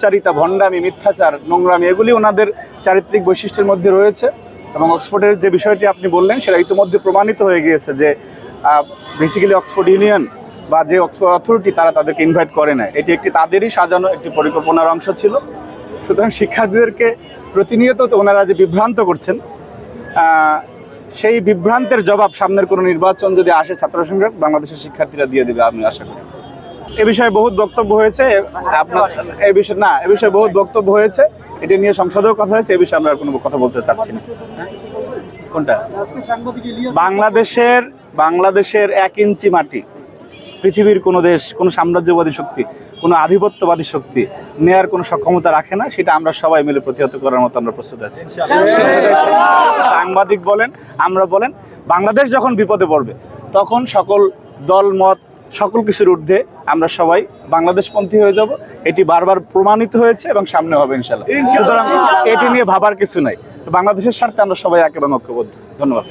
চারিতা, ভণ্ডামি, মিথ্যাচার, নোংরামি এগুলি ওনাদের চারিত্রিক বৈশিষ্ট্যের মধ্যে রয়েছে। এবং অক্সফোর্ডের যে বিষয়টি আপনি বললেন সেটা ইতিমধ্যে প্রমাণিত হয়ে গিয়েছে যে বেসিক্যালি অক্সফোর্ড ইউনিয়ন বা যে অক্সফোর্ড অথরিটি তারা তাদেরকে ইনভাইট করে না, এটি একটি তাদেরই সাজানো একটি পরিকল্পনার অংশ ছিল। সুতরাং শিক্ষার্থীদেরকে প্রতিনিয়ত ওনারা যে বিভ্রান্ত করছেন, সেই বিভ্রান্তের জবাব সামনের কোনো নির্বাচন যদি আসে ছাত্র সংগ্রাম বাংলাদেশের শিক্ষার্থীরা দিয়ে দেবে আমি আশা করি। এ বিষয়ে বহুত বক্তব্য হয়েছে, আপনার এ বিষয়ে বহুত বক্তব্য হয়েছে, এটা নিয়ে সংসদেও কথা হয়েছে, এ বিষয়ে আমরা কোনো কথা বলতে চাচ্ছি না। কোনটা? বাংলাদেশের 1 ইঞ্চি মাটি পৃথিবীর কোনো দেশ, কোনো সাম্রাজ্যবাদী শক্তি, কোনো আধিপত্যবাদী শক্তি নেয়ার কোনো সক্ষমতা রাখে না, সেটা আমরা সবাই মিলে প্রতিহত করার মতো আমরা প্রস্তুত আছি। সাংবাদিক বলেন, আমরা বলেন, বাংলাদেশ যখন বিপদে পড়বে তখন সকল দল মত সকল কিছুর ঊর্ধ্বে আমরা সবাই বাংলাদেশপন্থী হয়ে যাব। এটি বারবার প্রমাণিত হয়েছে এবং সামনে হবে ইনশাআল্লাহ। সুতরাং এটি নিয়ে ভাবার কিছু নাই। বাংলাদেশের স্বার্থে আমরা সবাই এক এবং ঐক্যবদ্ধ। ধন্যবাদ।